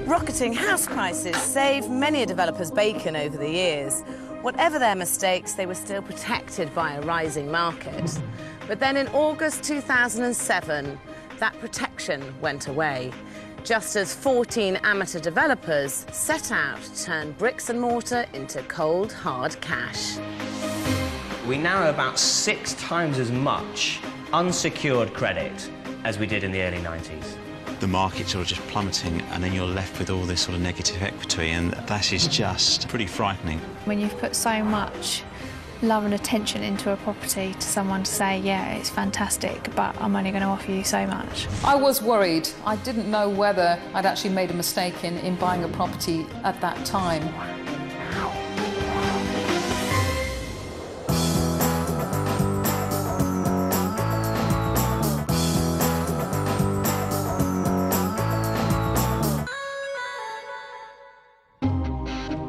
Rocketing house prices saved many a developer's bacon over the years. Whatever their mistakes, they were still protected by a rising market. But then in August 2007, that protection went away, just as 14 amateur developers set out to turn bricks and mortar into cold, hard cash. We now have about 6 times as much unsecured credit as we did in the early 90s. The market's sort of just plummeting, and then you're left with all this sort of negative equity, and that is just pretty frightening. When you've put so much love and attention into a property to someone to say, yeah, it's fantastic, but I'm only going to offer you so much. I was worried. I didn't know whether I'd actually made a mistake in buying a property at that time.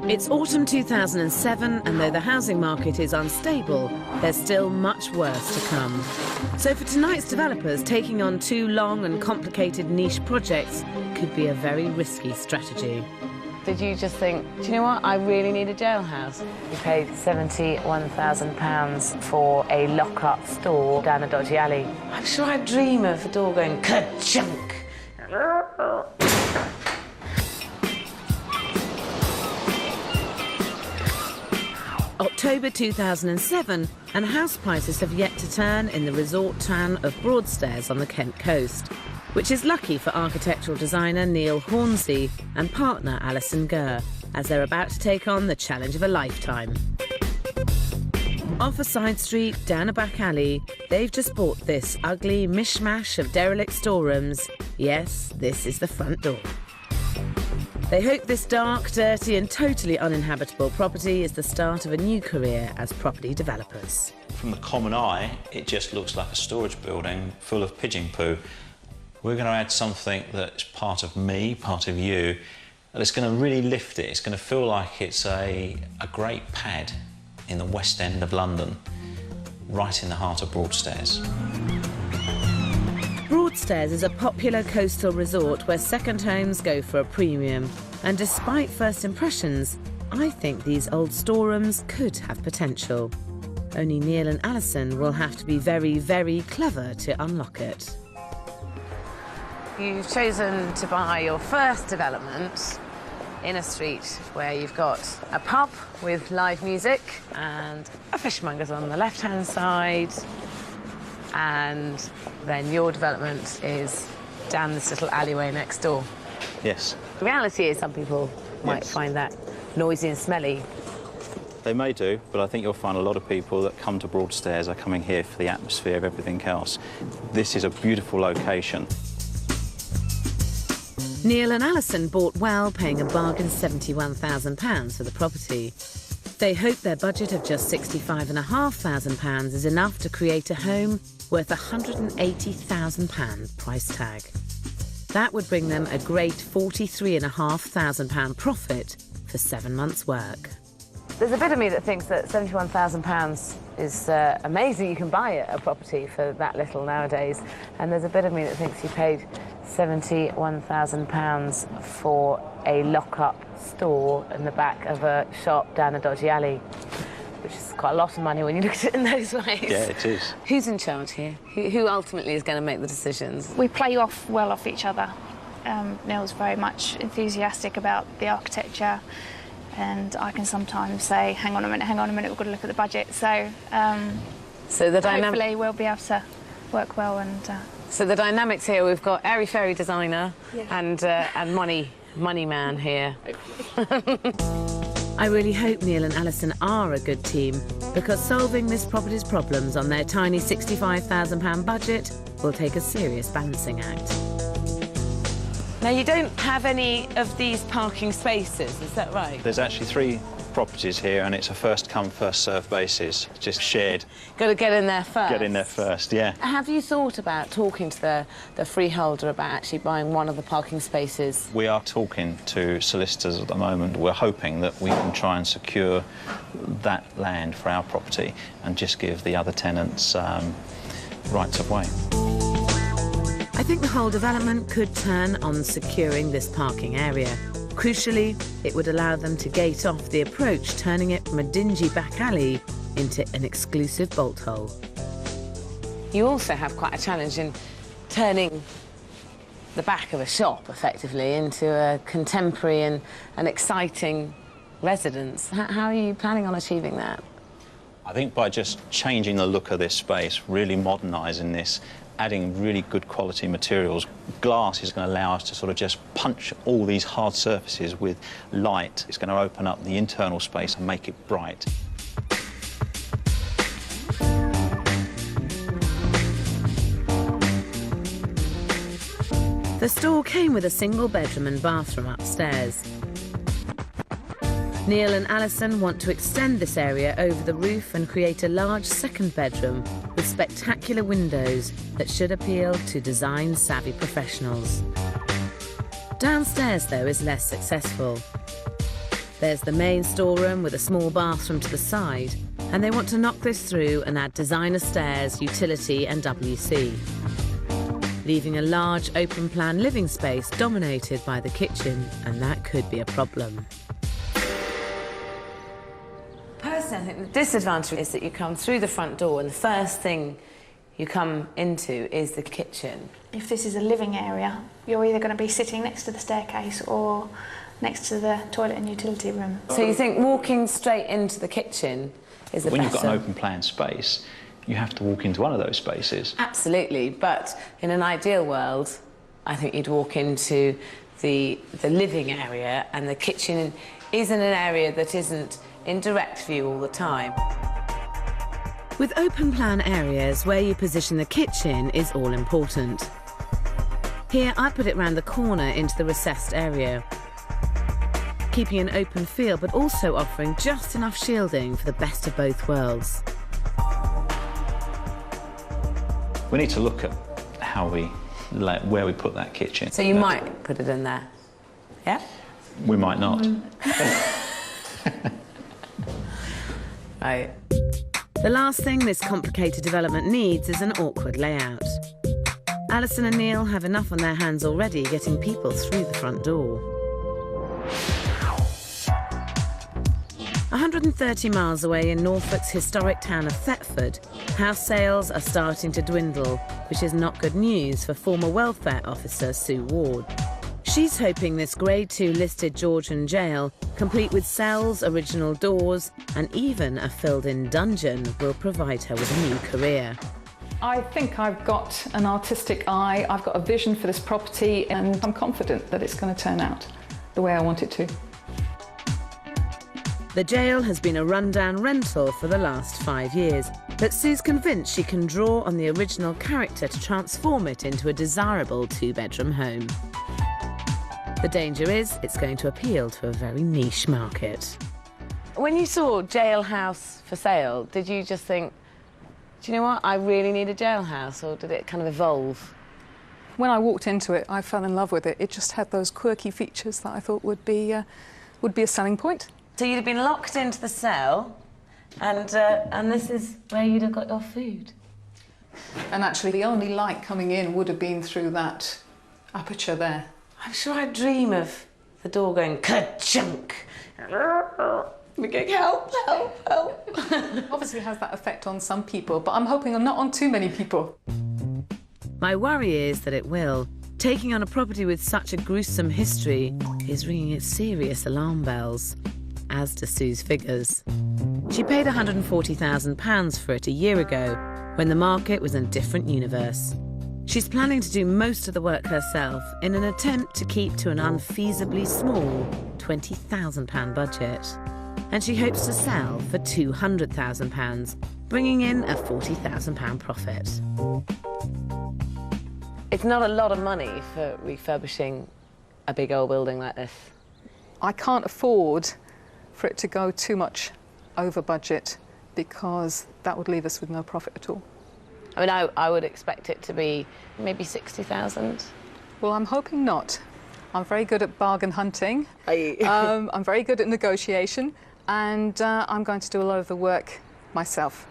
It's autumn 2007, and though the housing market is unstable, there's still much worse to come. So for tonight's developers, taking on 2 long and complicated niche projects could be a very risky strategy. Did you just think, do you know what, I really need a jailhouse? You paid £71,000 for a lock-up store down a dodgy alley. I'm sure I'd dream of a door going ka-chunk. October 2007, and house prices have yet to turn in the resort town of Broadstairs on the Kent coast, which is lucky for architectural designer Neil Hornsey and partner Alison Gurr, as they're about to take on the challenge of a lifetime. Off a side street, down a back alley, they've just bought this ugly mishmash of derelict storerooms. Yes, this is the front door. They hope this dark, dirty and totally uninhabitable property is the start of a new career as property developers. From the common eye, it just looks like a storage building full of pigeon poo. We're going to add something that's part of me, part of you, and it's going to really lift it. It's going to feel like it's a great pad in the West End of London, right in the heart of Broadstairs. Broadstairs is a popular coastal resort where second homes go for a premium. And despite first impressions, I think these old storerooms could have potential. Only Neil and Alison will have to be very, very clever to unlock it. You've chosen to buy your first development in a street where you've got a pub with live music and a fishmonger's on the left-hand side. And then your development is down this little alleyway next door. Yes. The reality is some people might find that noisy and smelly. They may do, but I think you'll find a lot of people that come to Broadstairs are coming here for the atmosphere of everything else. This is a beautiful location. Neil and Alison bought well, paying a bargain £71,000 for the property. They hope their budget of just £65,500 is enough to create a home worth £180,000 price tag. That would bring them a great £43,500 profit for 7 months' work. There's a bit of me that thinks that £71,000 is amazing. You can buy a property for that little nowadays. And there's a bit of me that thinks you paid £71,000 for a lock-up store in the back of a shop down a dodgy alley, which is quite a lot of money when you look at it in those ways. Yeah, it is. Who's in charge here? Who ultimately is going to make the decisions? We play well off each other. Neil's very much enthusiastic about the architecture, and I can sometimes say, hang on a minute, we've got to look at the budget. So the hopefully we'll be able to work well. And so the dynamics here, we've got airy-fairy designer and money man here. I really hope Neil and Alison are a good team, because solving this property's problems on their tiny £65,000 budget will take a serious balancing act. Now, you don't have any of these parking spaces, is that right? There's actually 3 properties here, and it's a first-come, first-served basis, just shared. Got to get in there first. Get in there first, yeah. Have you thought about talking to the freeholder about actually buying one of the parking spaces? We are talking to solicitors at the moment. We're hoping that we can try and secure that land for our property and just give the other tenants rights of way. I think the whole development could turn on securing this parking area. Crucially, it would allow them to gate off the approach, turning it from a dingy back alley into an exclusive bolt hole. You also have quite a challenge in turning the back of a shop, effectively, into a contemporary and exciting residence. How are you planning on achieving that? I think by just changing the look of this space, really modernising this, adding really good quality materials. Glass is going to allow us to sort of just punch all these hard surfaces with light. It's going to open up the internal space and make it bright. The store came with a single bedroom and bathroom upstairs. Neil and Alison want to extend this area over the roof and create a large second bedroom with spectacular windows that should appeal to design-savvy professionals. Downstairs, though, is less successful. There's the main storeroom with a small bathroom to the side, and they want to knock this through and add designer stairs, utility and WC, leaving a large open-plan living space dominated by the kitchen, and that could be a problem. Personally, I think the disadvantage is that you come through the front door and the first thing you come into is the kitchen. If this is a living area, you're either going to be sitting next to the staircase or next to the toilet and utility room. So you think walking straight into the kitchen is the better? When you've got an open plan space, you have to walk into one of those spaces. Absolutely, but in an ideal world, I think you'd walk into the living area, and the kitchen isn't an area that isn't in direct view all the time. With open plan areas, where you position the kitchen is all important. Here, I put it round the corner into the recessed area, keeping an open feel, but also offering just enough shielding for the best of both worlds. We need to look at how where we put that kitchen. So you might put it in there, yeah? We might not. Right. The last thing this complicated development needs is an awkward layout. Alison and Neil have enough on their hands already getting people through the front door. 130 miles away in Norfolk's historic town of Thetford, house sales are starting to dwindle, which is not good news for former welfare officer Sue Ward. She's hoping this Grade 2 listed Georgian jail, complete with cells, original doors, and even a filled-in dungeon, will provide her with a new career. I think I've got an artistic eye, I've got a vision for this property, and I'm confident that it's going to turn out the way I want it to. The jail has been a rundown rental for the last 5 years, but Sue's convinced she can draw on the original character to transform it into a desirable two-bedroom home. The danger is it's going to appeal to a very niche market. When you saw jailhouse for sale, did you just think, do you know what, I really need a jailhouse, or did it kind of evolve? When I walked into it, I fell in love with it. It just had those quirky features that I thought would be a selling point. So you'd have been locked into the cell, and this is where you'd have got your food. And actually, the only light coming in would have been through that aperture there. I'm sure I dream of the door going ka-chunk. We're going, help, help, help. Obviously, it has that effect on some people, but I'm hoping not on too many people. My worry is that it will. Taking on a property with such a gruesome history is ringing its serious alarm bells, as do Sue's figures. She paid £140,000 for it a year ago, when the market was in a different universe. She's planning to do most of the work herself in an attempt to keep to an unfeasibly small £20,000 budget. And she hopes to sell for £200,000, bringing in a £40,000 profit. It's not a lot of money for refurbishing a big old building like this. I can't afford for it to go too much over budget, because that would leave us with no profit at all. I mean, I would expect it to be maybe 60,000. Well, I'm hoping not. I'm very good at bargain hunting. I'm very good at negotiation, and I'm going to do a lot of the work myself.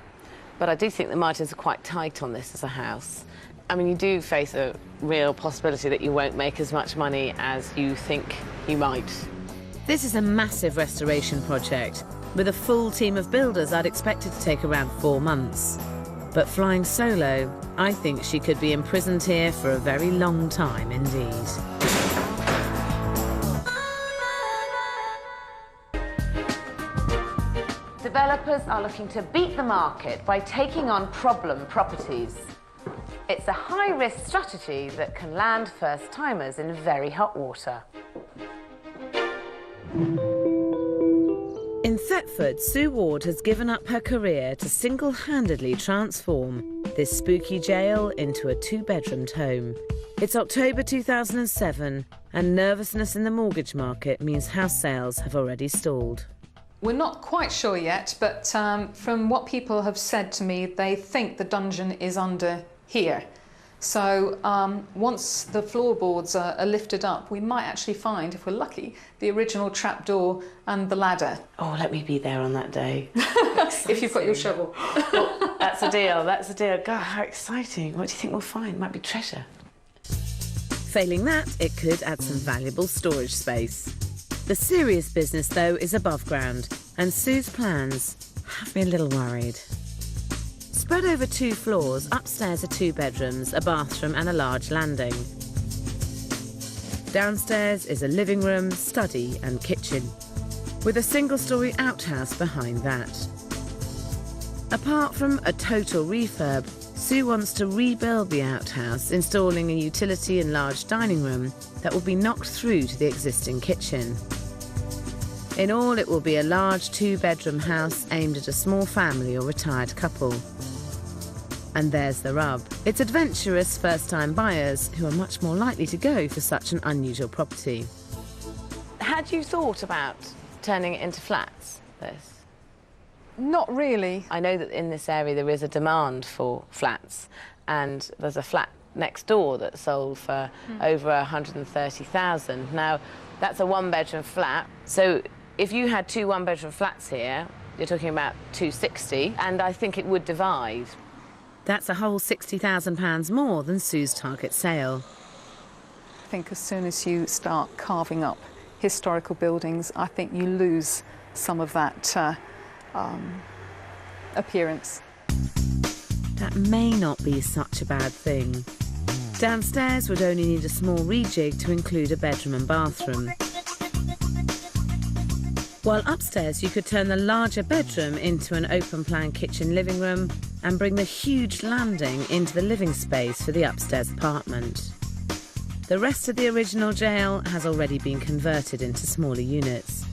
But I do think the margins are quite tight on this as a house. I mean, you do face a real possibility that you won't make as much money as you think you might. This is a massive restoration project. With a full team of builders, I'd expect it to take around 4 months. But flying solo, I think she could be imprisoned here for a very long time indeed. Developers are looking to beat the market by taking on problem properties. It's a high-risk strategy that can land first-timers in very hot water. In Thetford, Sue Ward has given up her career to single-handedly transform this spooky jail into a 2-bedroomed home. It's October 2007, and nervousness in the mortgage market means house sales have already stalled. We're not quite sure yet, but from what people have said to me, they think the dungeon is under here. So once the floorboards are lifted up, we might actually find, if we're lucky, the original trapdoor and the ladder. Oh, let me be there on that day. If you've got your shovel. Well, that's a deal, that's a deal. God, how exciting. What do you think we'll find? Might be treasure. Failing that, it could add some valuable storage space. The serious business, though, is above ground, and Sue's plans have me a little worried. Spread over 2 floors, upstairs are 2 bedrooms, a bathroom and a large landing. Downstairs is a living room, study and kitchen, with a single-storey outhouse behind that. Apart from a total refurb, Sue wants to rebuild the outhouse, installing a utility and large dining room that will be knocked through to the existing kitchen. In all, it will be a large 2-bedroom house aimed at a small family or retired couple. And there's the rub. It's adventurous first-time buyers who are much more likely to go for such an unusual property. Had you thought about turning it into flats, this? Not really. I know that in this area there is a demand for flats, and there's a flat next door that sold for over 130,000. Now, that's a 1-bedroom flat, so if you had 2 1-bedroom flats here, you're talking about 260, and I think it would divide. That's a whole £60,000 more than Sue's target sale. I think as soon as you start carving up historical buildings, I think you lose some of that appearance. That may not be such a bad thing. Downstairs would only need a small rejig to include a bedroom and bathroom. While upstairs you could turn the larger bedroom into an open-plan kitchen living room and bring the huge landing into the living space for the upstairs apartment. The rest of the original jail has already been converted into smaller units.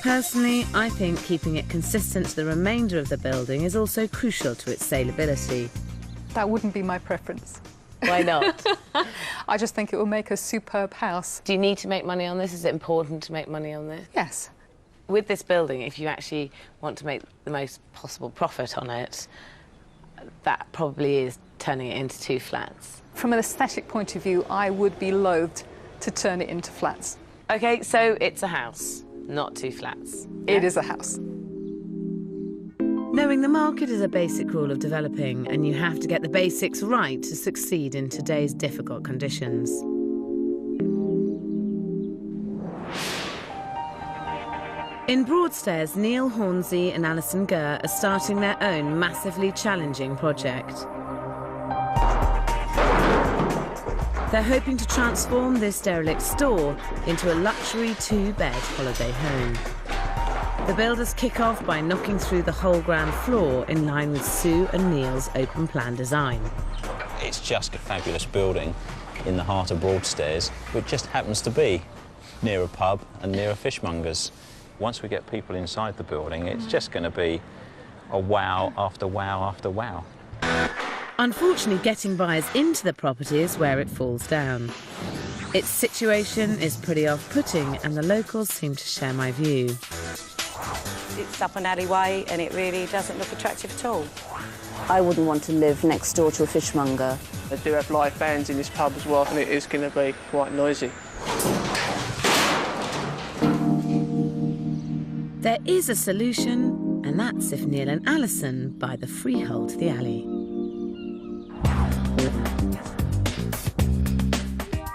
Personally, I think keeping it consistent to the remainder of the building is also crucial to its saleability. That wouldn't be my preference. Why not? I just think it will make a superb house. Do you need to make money on this? Is it important to make money on this? Yes. With this building, if you actually want to make the most possible profit on it, that probably is turning it into 2 flats. From an aesthetic point of view, I would be loath to turn it into flats. OK, so it's a house, not 2 flats. Yeah? It is a house. Knowing the market is a basic rule of developing, and you have to get the basics right to succeed in today's difficult conditions. In Broadstairs, Neil Hornsey and Alison Gurr are starting their own massively challenging project. They're hoping to transform this derelict store into a luxury 2-bed holiday home. The builders kick off by knocking through the whole ground floor in line with Sue and Neil's open-plan design. It's just a fabulous building in the heart of Broadstairs, which just happens to be near a pub and near a fishmonger's. Once we get people inside the building, it's just going to be a wow after wow after wow. Unfortunately, getting buyers into the property is where it falls down. Its situation is pretty off-putting, and the locals seem to share my view. It's up an alleyway and it really doesn't look attractive at all. I wouldn't want to live next door to a fishmonger. They do have live bands in this pub as well, and it is going to be quite noisy. There is a solution, and that's if Neil and Alison buy the freehold to the alley.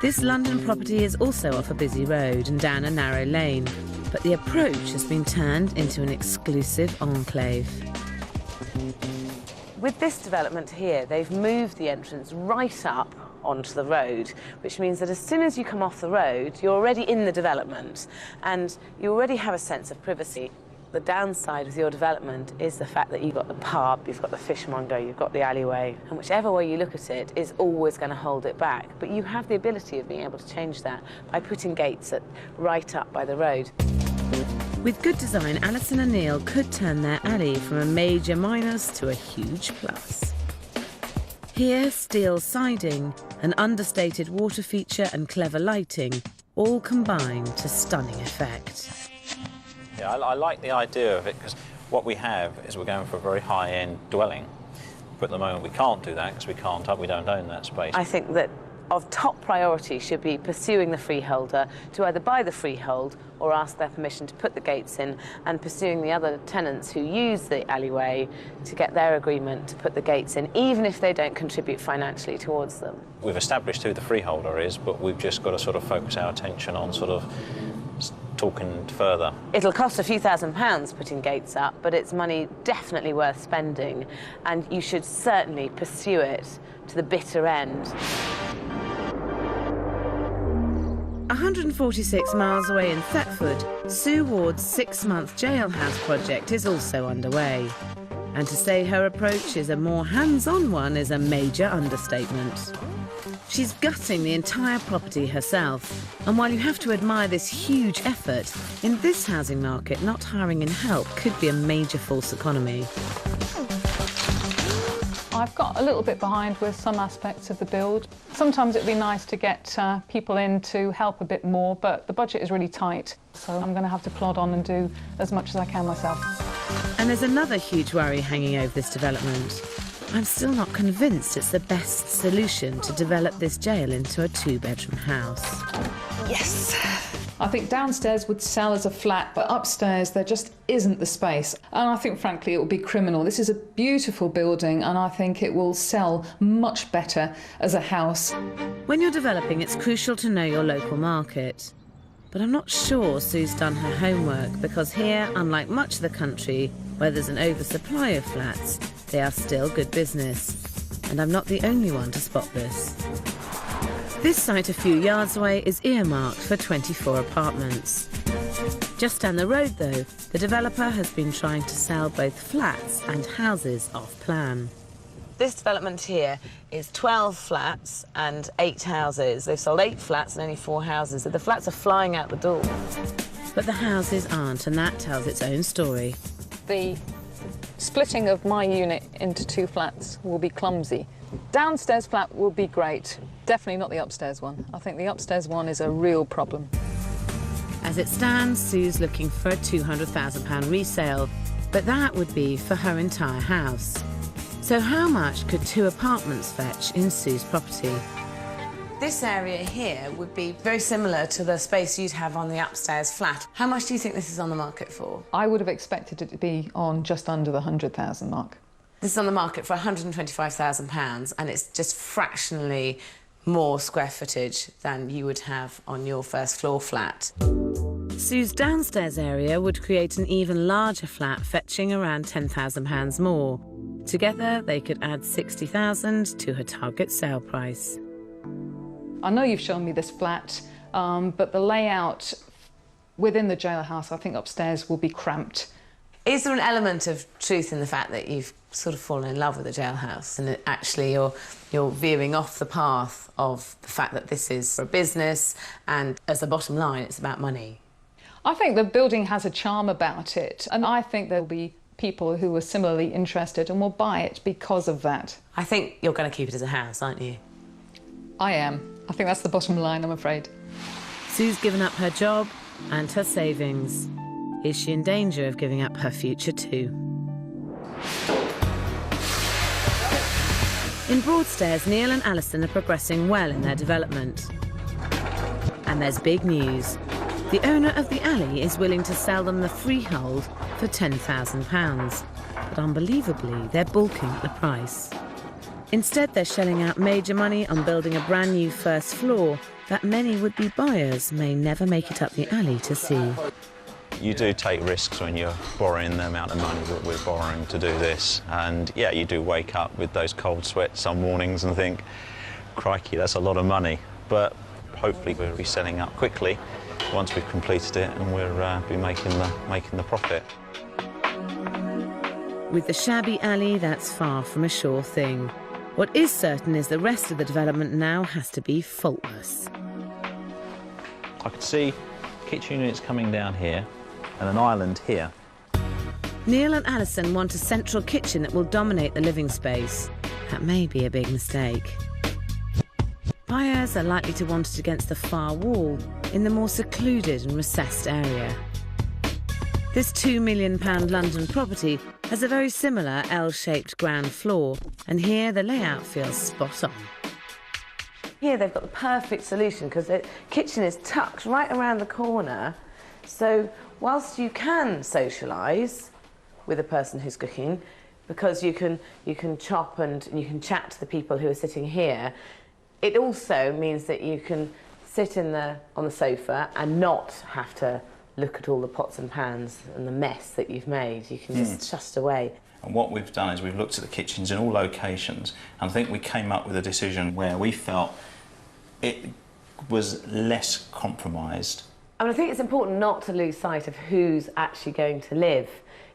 This London property is also off a busy road and down a narrow lane, but the approach has been turned into an exclusive enclave. With this development here, they've moved the entrance right up onto the road, which means that as soon as you come off the road, you're already in the development and you already have a sense of privacy. The downside of your development is the fact that you've got the pub, you've got the fishmonger, you've got the alleyway, and whichever way you look at it is always going to hold it back. But you have the ability of being able to change that by putting gates right up by the road. With good design, Alison and Neil could turn their alley from a major minus to a huge plus. Here, steel siding, an understated water feature and clever lighting all combine to stunning effect. Yeah, I like the idea of it because what we have is we're going for a very high-end dwelling. But at the moment we can't do that because we don't own that space. I think that of top priority should be pursuing the freeholder to either buy the freehold or ask their permission to put the gates in, and pursuing the other tenants who use the alleyway to get their agreement to put the gates in, even if they don't contribute financially towards them. We've established who the freeholder is, but we've just got to sort of focus our attention on sort of talking further. It'll cost a few £1,000s putting gates up, but it's money definitely worth spending, and you should certainly pursue it to the bitter end. 146 miles away in Thetford, Sue Ward's 6-month jailhouse project is also underway. And to say her approach is a more hands-on one is a major understatement. She's gutting the entire property herself, and while you have to admire this huge effort, in this housing market, not hiring in help could be a major false economy. I've got a little bit behind with some aspects of the build. Sometimes it'd be nice to get people in to help a bit more, but the budget is really tight, so I'm going to have to plod on and do as much as I can myself. And there's another huge worry hanging over this development. I'm still not convinced it's the best solution to develop this jail into a 2-bedroom house. Yes! I think downstairs would sell as a flat, but upstairs there just isn't the space. And I think, frankly, it would be criminal. This is a beautiful building, and I think it will sell much better as a house. When you're developing, it's crucial to know your local market. But I'm not sure Sue's done her homework, because here, unlike much of the country, where there's an oversupply of flats, they are still good business. And I'm not the only one to spot this. This site a few yards away is earmarked for 24 apartments. Just down the road, though, the developer has been trying to sell both flats and houses off plan. This development here is 12 flats and 8 houses. They've sold 8 flats and only 4 houses, so the flats are flying out the door. But the houses aren't, and that tells its own story. The splitting of my unit into 2 flats will be clumsy. Downstairs flat will be great. Definitely not the upstairs one. I think the upstairs one is a real problem. As it stands, Sue's looking for a £200,000 resale, but that would be for her entire house. So how much could 2 apartments fetch in Sue's property? This area here would be very similar to the space you'd have on the upstairs flat. How much do you think this is on the market for? I would have expected it to be on just under the 100,000 mark. This is on the market for £125,000, and it's just fractionally more square footage than you would have on your first floor flat. Sue's downstairs area would create an even larger flat, fetching around £10,000 more. Together, they could add £60,000 to her target sale price. I know you've shown me this flat, but the layout within the jailhouse, I think upstairs will be cramped. Is there an element of truth in the fact that you've sort of fallen in love with the jailhouse, and that actually you're veering off the path of the fact that this is a business, and as the bottom line, it's about money? I think the building has a charm about it, and I think there'll be people who are similarly interested and will buy it because of that. I think you're going to keep it as a house, aren't you? I am. I think that's the bottom line, I'm afraid. Sue's given up her job and her savings. Is she in danger of giving up her future too? In Broadstairs, Neil and Alison are progressing well in their development. And there's big news. The owner of the alley is willing to sell them the freehold for £10,000. But unbelievably, they're balking at the price. Instead, they're shelling out major money on building a brand new first floor that many would-be buyers may never make it up the alley to see. You do take risks when you're borrowing the amount of money that we're borrowing to do this. And yeah, you do wake up with those cold sweats some mornings and think, crikey, that's a lot of money. But hopefully we'll be selling up quickly once we've completed it, and we'll be making the profit. With the shabby alley, that's far from a sure thing. What is certain is the rest of the development now has to be faultless. I could see kitchen units coming down here and an island here. Neil and Alison want a central kitchen that will dominate the living space. That may be a big mistake. Buyers are likely to want it against the far wall, in the more secluded and recessed area. This £2 million London property has a very similar L-shaped ground floor, and here the layout feels spot on. Here they've got the perfect solution because the kitchen is tucked right around the corner, so whilst you can socialise with a person who's cooking, because you can chop and you can chat to the people who are sitting here, it also means that you can sit on the sofa and not have to look at all the pots and pans and the mess that you've made. You can just away. And what we've done is we've looked at the kitchens in all locations, and I think we came up with a decision where we felt it was less compromised. I mean, I think it's important not to lose sight of who's actually going to live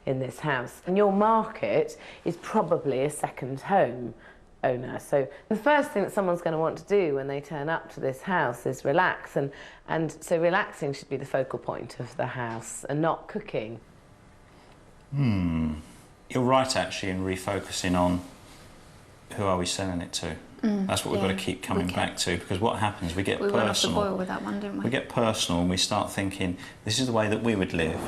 in this house. And your market is probably a second home owner. So the first thing that someone's going to want to do when they turn up to this house is relax, and so relaxing should be the focal point of the house and not cooking. You're right, actually, in refocusing on who are we selling it to. That's what we've got to keep coming back to, because what happens, we get personal. We went off the boil with that one, didn't we? We get personal and we start thinking, this is the way that we would live.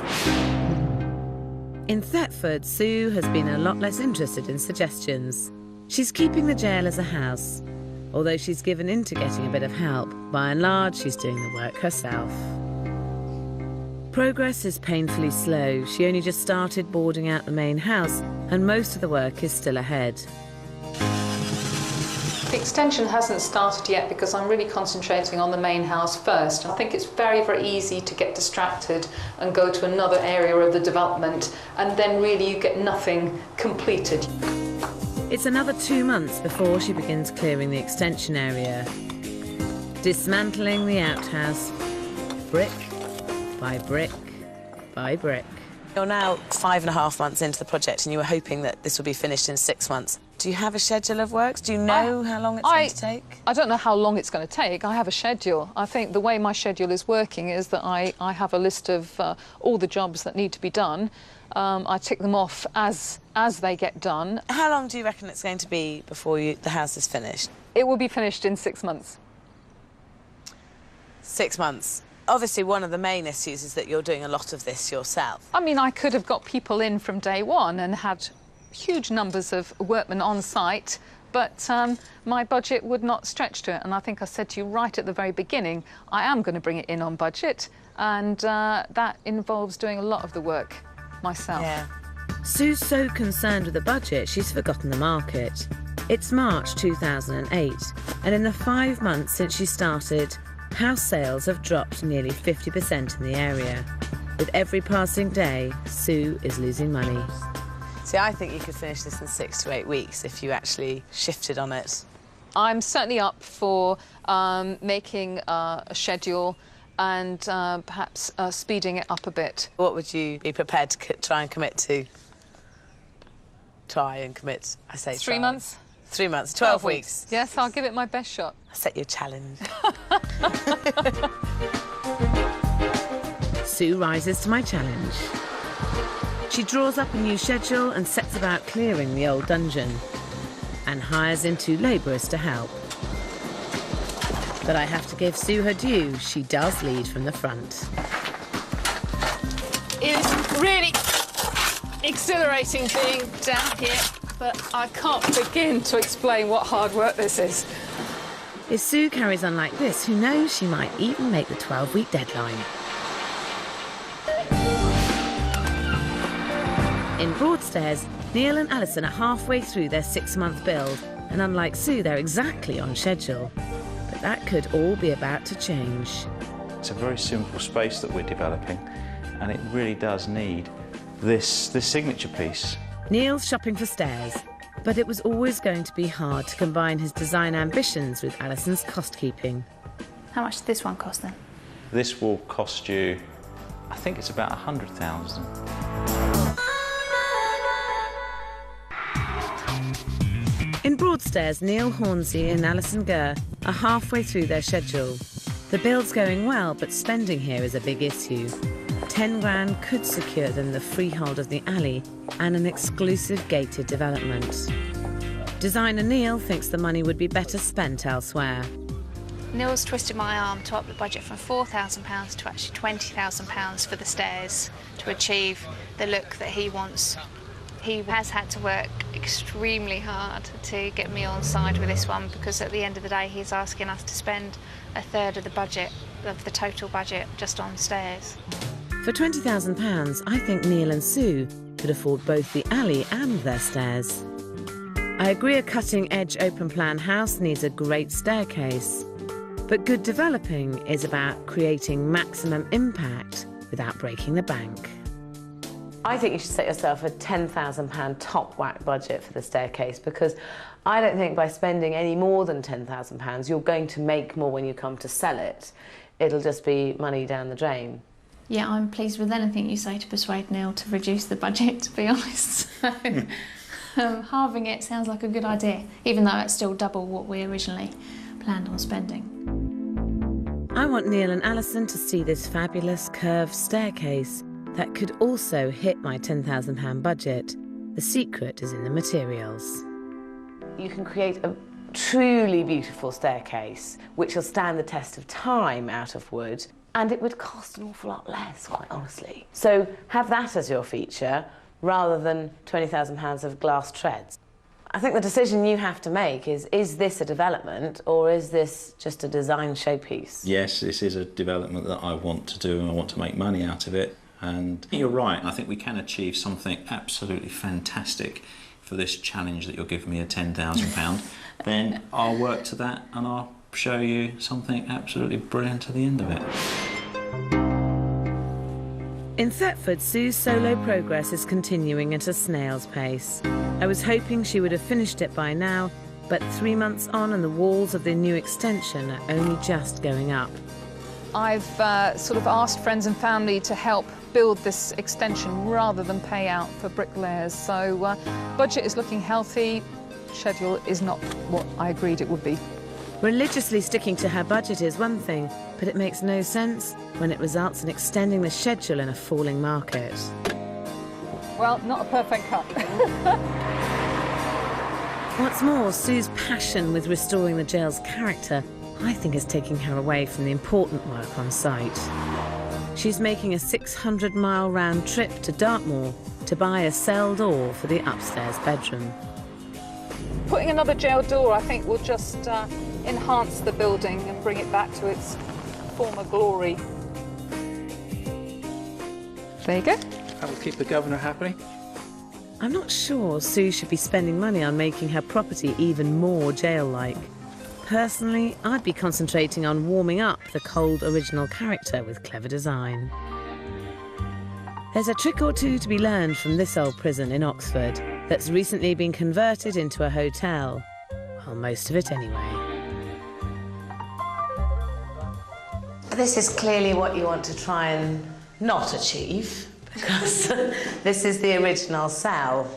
In Thetford, Sue has been a lot less interested in suggestions. She's keeping the jail as a house. Although she's given in to getting a bit of help, by and large she's doing the work herself. Progress is painfully slow. She only just started boarding out the main house, and most of the work is still ahead. The extension hasn't started yet because I'm really concentrating on the main house first. I think it's very, very easy to get distracted and go to another area of the development, and then really you get nothing completed. It's another 2 months before she begins clearing the extension area. Dismantling the outhouse, brick by brick by brick. You're now 5.5 months into the project and you were hoping that this would be finished in 6 months. Do you have a schedule of works? Do you know how long it's going to take? I don't know how long it's going to take. I have a schedule. I think the way my schedule is working is that I have a list of all the jobs that need to be done. I tick them off as they get done. How long do you reckon it's going to be before the house is finished? It will be finished in 6 months. 6 months. Obviously, one of the main issues is that you're doing a lot of this yourself. I mean, I could have got people in from day one and had huge numbers of workmen on site, but my budget would not stretch to it. And I think I said to you right at the very beginning, I am going to bring it in on budget, and that involves doing a lot of the work myself. Yeah. Sue's so concerned with the budget, she's forgotten the market. It's March 2008, and in the 5 months since she started, house sales have dropped nearly 50% in the area. With every passing day, Sue is losing money. See, I think you could finish this in 6 to 8 weeks if you actually shifted on it. I'm certainly up for making a schedule and perhaps speeding it up a bit. What would you be prepared to try and commit to? Try and commit, I say 3 months? 3 months, 12 weeks. Yes, I'll give it my best shot. I set you a challenge. Sue rises to my challenge. She draws up a new schedule and sets about clearing the old dungeon, and hires in 2 labourers to help. But I have to give Sue her due. She does lead from the front. It's really exhilarating being down here, but I can't begin to explain what hard work this is. If Sue carries on like this, who knows, she might even make the 12-week deadline. In Broadstairs, Neil and Alison are halfway through their 6-month build, and unlike Sue, they're exactly on schedule. But that could all be about to change. It's a very simple space that we're developing, and it really does need this signature piece. Neil's shopping for stairs, but it was always going to be hard to combine his design ambitions with Alison's cost-keeping. How much did this one cost then? This will cost you, I think it's about 100,000. In Broadstairs, Neil Hornsey and Alison Gurr are halfway through their schedule. The build's going well, but spending here is a big issue. 10 grand could secure them the freehold of the alley and an exclusive gated development. Designer Neil thinks the money would be better spent elsewhere. Neil's twisted my arm to up the budget from £4,000 to actually £20,000 for the stairs to achieve the look that he wants. He has had to work extremely hard to get me on side with this one, because at the end of the day he's asking us to spend a third of the budget, of the total budget, just on stairs. For £20,000, I think Neil and Sue could afford both the alley and their stairs. I agree a cutting-edge open-plan house needs a great staircase, but good developing is about creating maximum impact without breaking the bank. I think you should set yourself a £10,000 top whack budget for the staircase, because I don't think by spending any more than £10,000 you're going to make more when you come to sell it. It'll just be money down the drain. Yeah, I'm pleased with anything you say to persuade Neil to reduce the budget, to be honest. So, halving it sounds like a good idea, even though it's still double what we originally planned on spending. I want Neil and Alison to see this fabulous curved staircase that could also hit my £10,000 budget. The secret is in the materials. You can create a truly beautiful staircase which will stand the test of time out of wood, and it would cost an awful lot less, quite honestly. So have that as your feature rather than £20,000 of glass treads. I think the decision you have to make is this a development or is this just a design showpiece? Yes, this is a development that I want to do and I want to make money out of it. And you're right, I think we can achieve something absolutely fantastic for this challenge that you're giving me, a £10,000. Then I'll work to that and I'll show you something absolutely brilliant at the end of it. In Thetford, Sue's solo progress is continuing at a snail's pace. I was hoping she would have finished it by now, but 3 months on and the walls of the new extension are only just going up. I've sort of asked friends and family to help build this extension rather than pay out for bricklayers. So budget is looking healthy, schedule is not what I agreed it would be. Religiously sticking to her budget is one thing, but it makes no sense when it results in extending the schedule in a falling market. Well, not a perfect cut. What's more, Sue's passion with restoring the jail's character, I think, is taking her away from the important work on site. She's making a 600-mile round trip to Dartmoor to buy a cell door for the upstairs bedroom. Putting another jail door, I think, will just enhance the building and bring it back to its former glory. There you go. That will keep the governor happy. I'm not sure Sue should be spending money on making her property even more jail-like. Personally, I'd be concentrating on warming up the cold original character with clever design. There's a trick or two to be learned from this old prison in Oxford that's recently been converted into a hotel. Well, most of it anyway. This is clearly what you want to try and not achieve, because this is the original cell.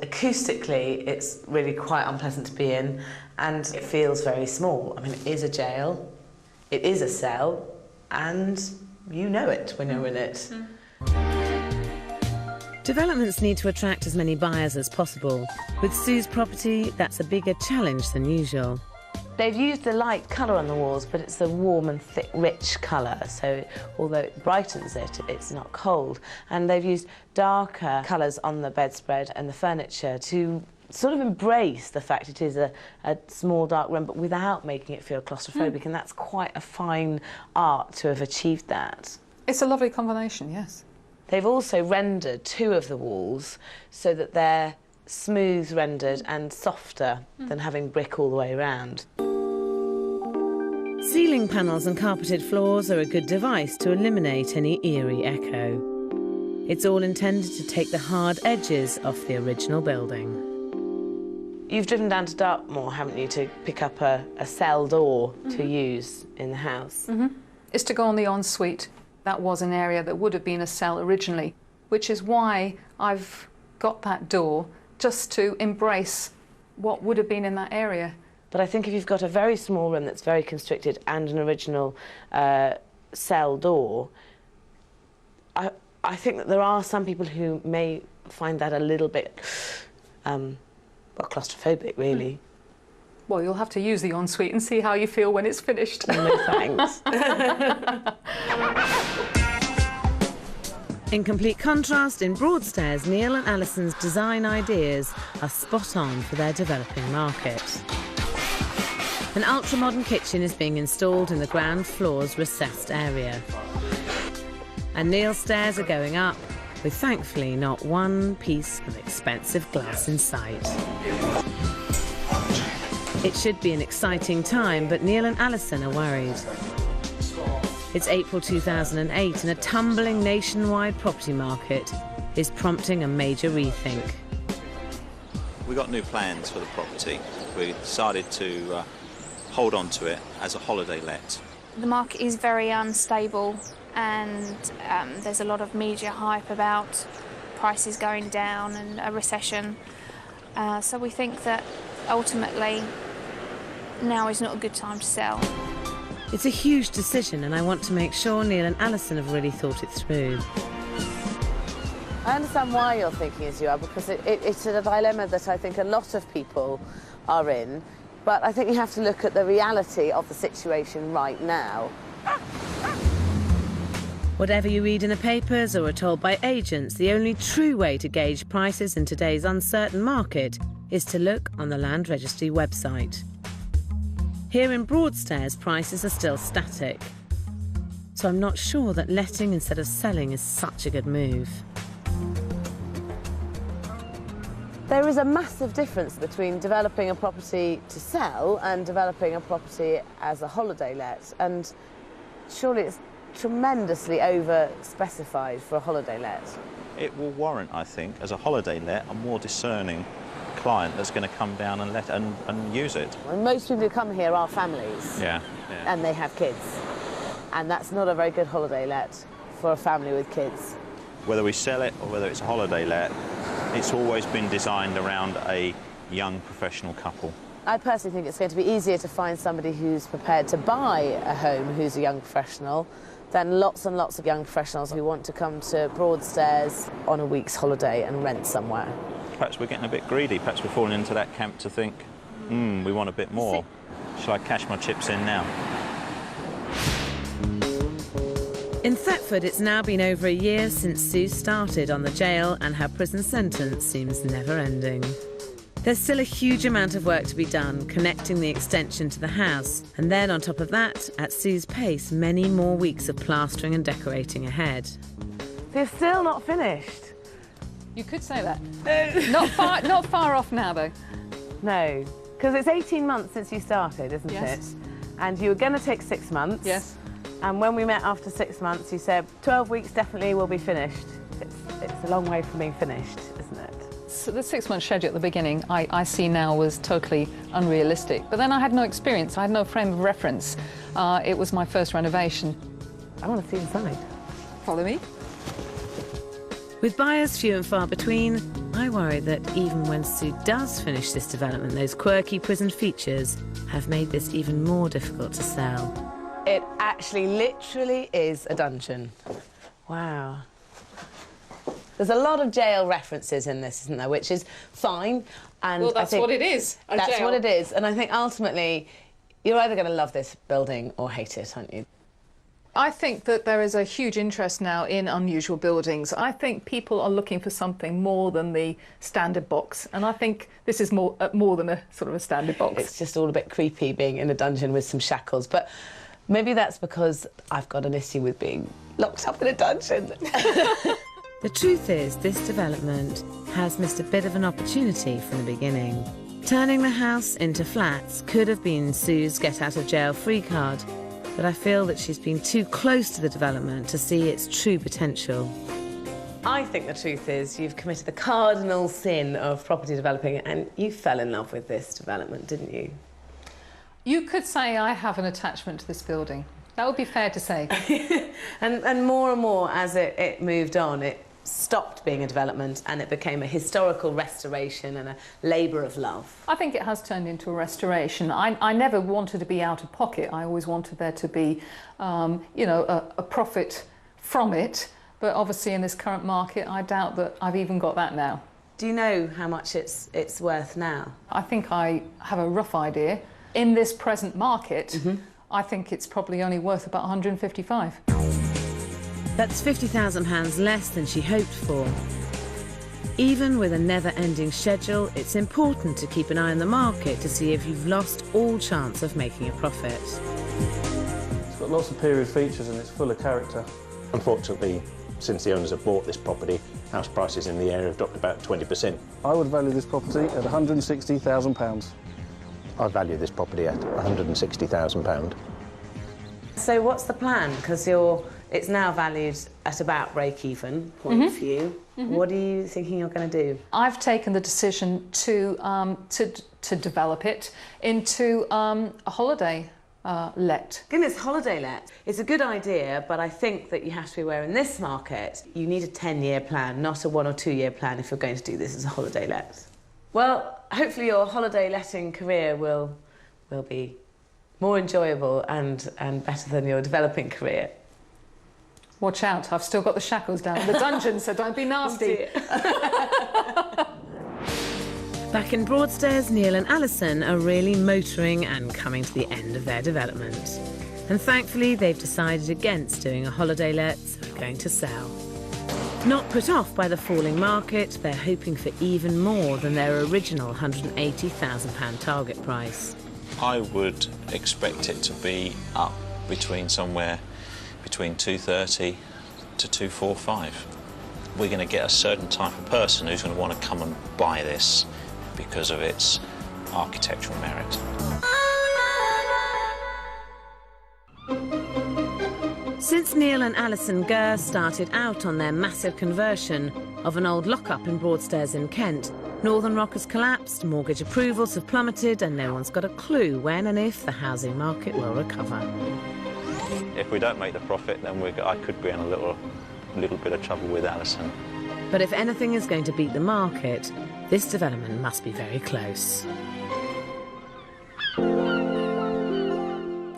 Acoustically, it's really quite unpleasant to be in, and it feels very small. I mean, it is a jail, it is a cell, and you know it when you're in it. Developments need to attract as many buyers as possible. With Sue's property, that's a bigger challenge than usual. They've used a light colour on the walls, but it's a warm and thick, rich colour, so although it brightens it, it's not cold. And they've used darker colours on the bedspread and the furniture to sort of embrace the fact it is a small, dark room, but without making it feel claustrophobic, and that's quite a fine art to have achieved that. It's a lovely combination, yes. They've also rendered 2 of the walls so that they're smooth rendered and softer than having brick all the way around. Ceiling panels and carpeted floors are a good device to eliminate any eerie echo. It's all intended to take the hard edges off the original building. You've driven down to Dartmoor, haven't you, to pick up a cell door to use in the house? It's to go on the ensuite. That was an area that would have been a cell originally, which is why I've got that door, just to embrace what would have been in that area. But I think if you've got a very small room that's very constricted and an original cell door, I think that there are some people who may find that a little bit, well, claustrophobic, really. Well, you'll have to use the ensuite and see how you feel when it's finished. No thanks. In complete contrast, in Broadstairs, Neil and Alison's design ideas are spot on for their developing market. An ultra-modern kitchen is being installed in the ground floor's recessed area. And Neil's stairs are going up, with thankfully not one piece of expensive glass in sight. It should be an exciting time, but Neil and Alison are worried. It's April 2008 and a tumbling nationwide property market is prompting a major rethink. We got new plans for the property. We decided to hold on to it as a holiday let. The market is very unstable, and there's a lot of media hype about prices going down and a recession. So we think that ultimately now is not a good time to sell. It's a huge decision, and I want to make sure Neil and Alison have really thought it through. I understand why you're thinking as you are, because it's a dilemma that I think a lot of people are in, but I think you have to look at the reality of the situation right now. Whatever you read in the papers or are told by agents, the only true way to gauge prices in today's uncertain market is to look on the Land Registry website. Here in Broadstairs, prices are still static. So I'm not sure that letting instead of selling is such a good move. There is a massive difference between developing a property to sell and developing a property as a holiday let, and surely it's tremendously over-specified for a holiday let. It will warrant, I think, as a holiday let, a more discerning client that's going to come down and let and use it. And most people who come here are families. Yeah. And they have kids. And that's not a very good holiday let for a family with kids. Whether we sell it or whether it's a holiday let, it's always been designed around a young professional couple. I personally think it's going to be easier to find somebody who's prepared to buy a home who's a young professional than lots and lots of young professionals who want to come to Broadstairs on a week's holiday and rent somewhere. Perhaps we're getting a bit greedy. Perhaps we're falling into that camp to think, we want a bit more. Shall I cash my chips in now? In Thetford, it's now been over a year since Sue started on the jail, and her prison sentence seems never-ending. There's still a huge amount of work to be done, connecting the extension to the house, and then on top of that, at Sue's pace, many more weeks of plastering and decorating ahead. They're still not finished. You could say that. Not far off now, though. No, because it's 18 months since you started, isn't it? And you were going to take 6 months. Yes. And when we met after 6 months, you said 12 weeks definitely will be finished. It's a long way from being finished, isn't it? So the 6-month schedule at the beginning, I see now was totally unrealistic. But then I had no experience. I had no frame of reference. It was my first renovation. I want to see inside. Follow me. With buyers few and far between, I worry that even when Sue does finish this development, those quirky prison features have made this even more difficult to sell. It actually literally is a dungeon. Wow. There's a lot of jail references in this, isn't there, which is fine. And well, that's what it is, That's what it is. And I think ultimately you're either going to love this building or hate it, aren't you? I think that there is a huge interest now in unusual buildings. I think people are looking for something more than the standard box, and I think this is more than a sort of a standard box. It's just all a bit creepy being in a dungeon with some shackles, but maybe that's because I've got an issue with being locked up in a dungeon. The truth is, this development has missed a bit of an opportunity from the beginning. Turning the house into flats could have been Sue's get-out-of-jail-free card, but I feel that she's been too close to the development to see its true potential. I think the truth is you've committed the cardinal sin of property developing, and you fell in love with this development, didn't you? You could say I have an attachment to this building. That would be fair to say. and more as it moved on, it stopped being a development and it became a historical restoration and a labour of love. I think it has turned into a restoration. I never wanted to be out of pocket. I always wanted there to be, you know, a profit from it. But obviously in this current market, I doubt that I've even got that now. Do you know how much it's worth now? I think I have a rough idea. In this present market, I think it's probably only worth about 155. That's £50,000 less than she hoped for. Even with a never-ending schedule, it's important to keep an eye on the market to see if you've lost all chance of making a profit. It's got lots of period features and it's full of character. Unfortunately, since the owners have bought this property, house prices in the area have dropped about 20%. I would value this property at £160,000. I value this property at £160,000. So what's the plan? Because it's now valued at about break-even point for you. What are you thinking you're going to do? I've taken the decision to develop it into a holiday let. Goodness, holiday let. It's a good idea, but I think that you have to be aware in this market, you need a 10-year plan, not a 1 or 2 year plan if you're going to do this as a holiday let. Well, hopefully your holiday letting career will be more enjoyable and better than your developing career. Watch out, I've still got the shackles down in the dungeon, so don't be nasty. Back in Broadstairs, Neil and Alison are really motoring and coming to the end of their development. And thankfully, they've decided against doing a holiday let, so they're going to sell. Not put off by the falling market, they're hoping for even more than their original £180,000 target price. I would expect it to be up somewhere between 230 to 245. We're going to get a certain type of person who's going to want to come and buy this because of its architectural merit. Since Neil and Alison Gurr started out on their massive conversion of an old lock-up in Broadstairs in Kent, Northern Rock has collapsed, mortgage approvals have plummeted, and no one's got a clue when and if the housing market will recover. If we don't make the profit, then I could be in a little bit of trouble with Alison. But if anything is going to beat the market, this development must be very close.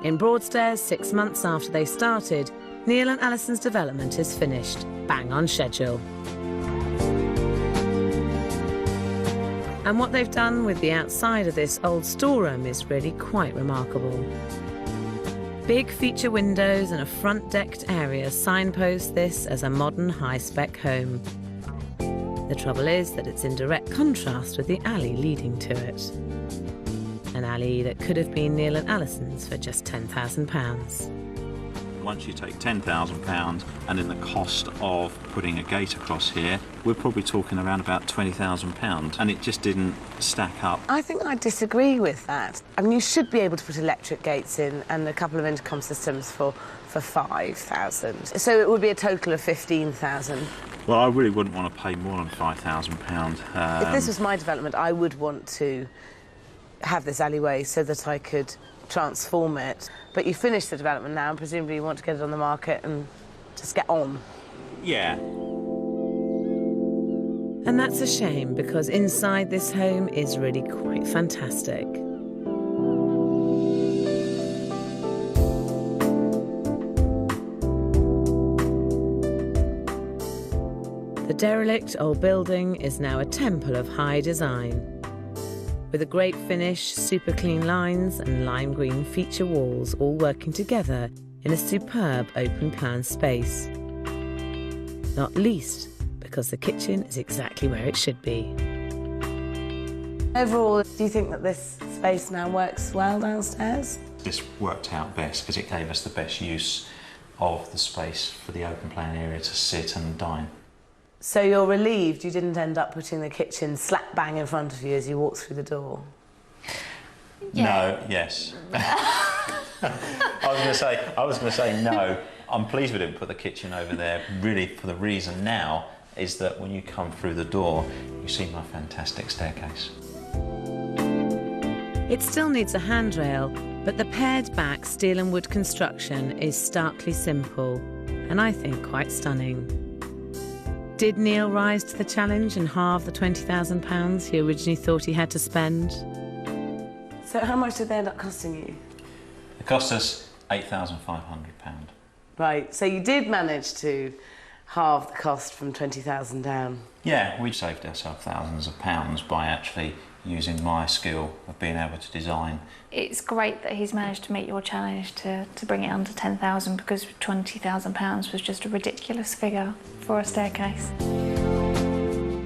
In Broadstairs, 6 months after they started, Neil and Alison's development is finished, bang on schedule. And what they've done with the outside of this old storeroom is really quite remarkable. Big feature windows and a front-decked area signpost this as a modern high-spec home. The trouble is that it's in direct contrast with the alley leading to it. An alley that could have been Neil and Alison's for just £10,000. Once you take £10,000 and then the cost of putting a gate across here, we're probably talking around about £20,000, and it just didn't stack up. I think I disagree with that. I mean, you should be able to put electric gates in and a couple of intercom systems for £5,000. So it would be a total of £15,000. Well, I really wouldn't want to pay more than £5,000. If this was my development, I would want to have this alleyway so that I could transform it. But you finished the development now and presumably you want to get it on the market and just get on. Yeah. And that's a shame, because inside this home is really quite fantastic. The derelict old building is now a temple of high design, with a great finish, super clean lines and lime green feature walls all working together in a superb open plan space. Not least because the kitchen is exactly where it should be. Overall, do you think that this space now works well downstairs? This worked out best because it gave us the best use of the space for the open plan area to sit and dine. So you're relieved you didn't end up putting the kitchen slap bang in front of you as you walked through the door? Yeah. No, yes. I I was going to say no. I'm pleased we didn't put the kitchen over there, really for the reason now is that when you come through the door, you see my fantastic staircase. It still needs a handrail, but the pared-back steel and wood construction is starkly simple, and I think quite stunning. Did Neil rise to the challenge and halve the £20,000 he originally thought he had to spend? So how much did they end up costing you? It cost us £8,500. Right, so you did manage to halve the cost from 20,000 down. Yeah, we saved ourselves thousands of pounds by actually using my skill of being able to design. It's great that he's managed to meet your challenge to bring it under 10,000 because £20,000 was just a ridiculous figure for a staircase.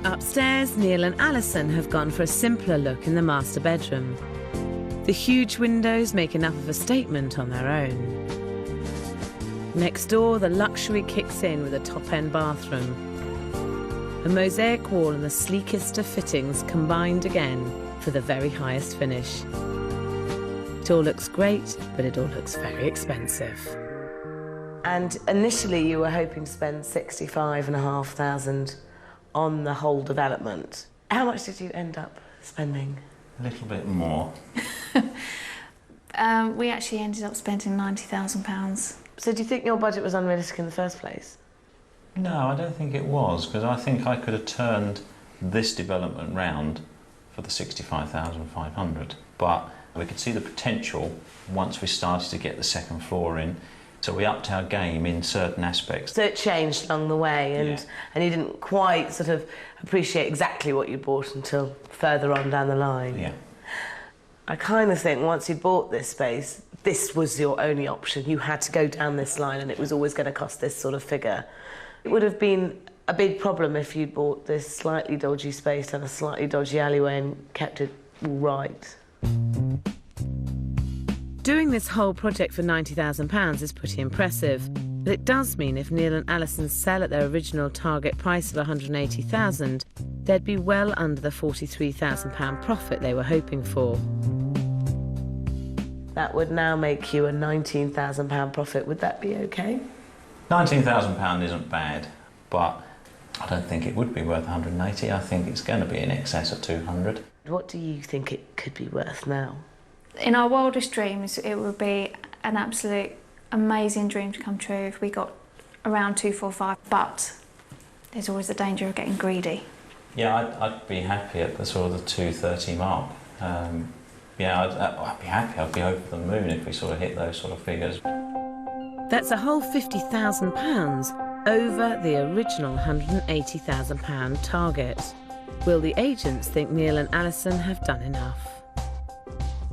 Upstairs, Neil and Alison have gone for a simpler look in the master bedroom. The huge windows make enough of a statement on their own. Next door, the luxury kicks in with a top-end bathroom. A mosaic wall and the sleekest of fittings combined again for the very highest finish. It all looks great, but it all looks very expensive. And initially you were hoping to spend $65,500 on the whole development. How much did you end up spending? A little bit more. We actually ended up spending £90,000. So do you think your budget was unrealistic in the first place? No, I don't think it was, because I think I could have turned this development round for the $65,500. But we could see the potential once we started to get the second floor in. So we upped our game in certain aspects. So it changed along the way and you didn't quite sort of appreciate exactly what you bought until further on down the line. Yeah. I kind of think once you bought this space, this was your only option. You had to go down this line and it was always going to cost this sort of figure. It would have been a big problem if you'd bought this slightly dodgy space down a slightly dodgy alleyway and kept it right. Doing this whole project for £90,000 is pretty impressive, but it does mean if Neil and Alison sell at their original target price of £180,000, they'd be well under the £43,000 profit they were hoping for. That would now make you a £19,000 profit. Would that be okay? £19,000 isn't bad, but I don't think it would be worth 180. I think it's going to be in excess of 200. What do you think it could be worth now? In our wildest dreams, it would be an absolute amazing dream to come true if we got around 245, but there's always the danger of getting greedy. Yeah, I'd be happy at the sort of the 230 mark. Yeah, I'd be happy. I'd be over the moon if we sort of hit those sort of figures. That's a whole £50,000 over the original £180,000 target. Will the agents think Neil and Alison have done enough?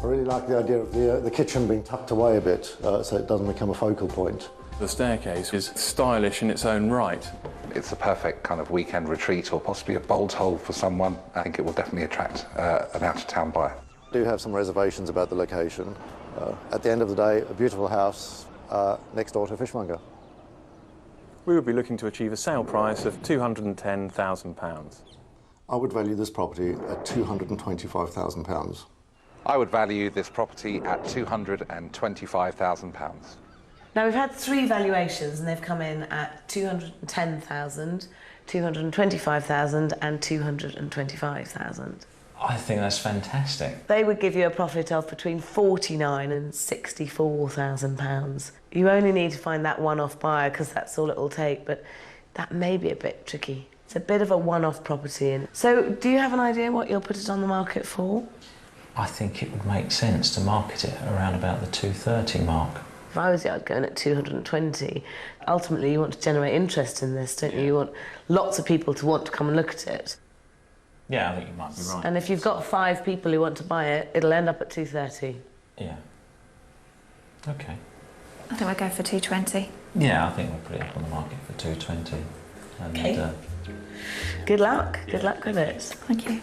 I really like the idea of the kitchen being tucked away a bit so it doesn't become a focal point. The staircase is stylish in its own right. It's a perfect kind of weekend retreat or possibly a bolt hole for someone. I think it will definitely attract an out-of-town buyer. I do have some reservations about the location. At the end of the day, a beautiful house next door to a fishmonger. We would be looking to achieve a sale price of £210,000. I would value this property at £225,000. I would value this property at £225,000. Now we've had 3 valuations and they've come in at 210,000, 225,000 and 225,000. I think that's fantastic. They would give you a profit of between £49,000 and £64,000. You only need to find that one-off buyer because that's all it'll take, but that may be a bit tricky. It's a bit of a one-off property. So do you have an idea what you'll put it on the market for? I think it would make sense to market it around about the 230 mark. If I was you, I'd go in at 220. Ultimately, you want to generate interest in this, don't you? You want lots of people to want to come and look at it. Yeah, I think you might be right. And if you've got 5 people who want to buy it, it'll end up at 230. Yeah. Okay. I think we'll go for 220. Yeah, I think we'll put it up on the market for 220. And, okay. Good luck. Good luck with it. Thank you.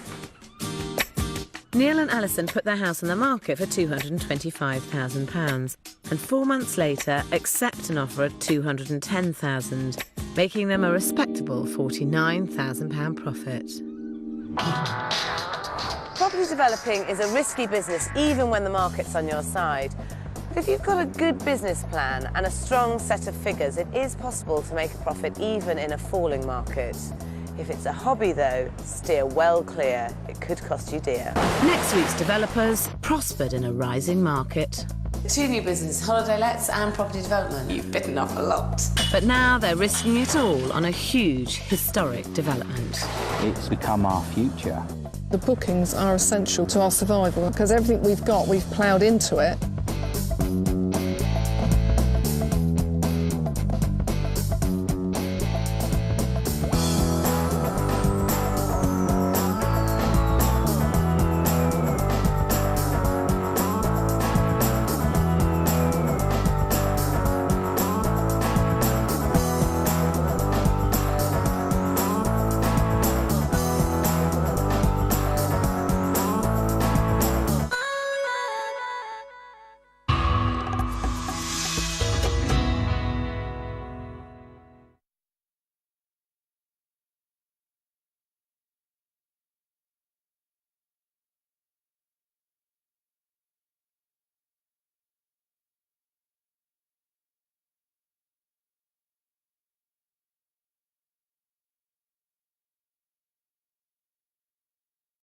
Neil and Alison put their house on the market for £225,000 and 4 months later accept an offer at £210,000, making them a respectable £49,000 profit. Property developing is a risky business even when the market's on your side. If you've got a good business plan and a strong set of figures, it is possible to make a profit even in a falling market. If it's a hobby, though, steer well clear. It could cost you dear. Next week's developers prospered in a rising market. 2 new businesses, holiday lets and property development. You've bitten off a lot. But now they're risking it all on a huge, historic development. It's become our future. The bookings are essential to our survival because everything we've got, we've ploughed into it.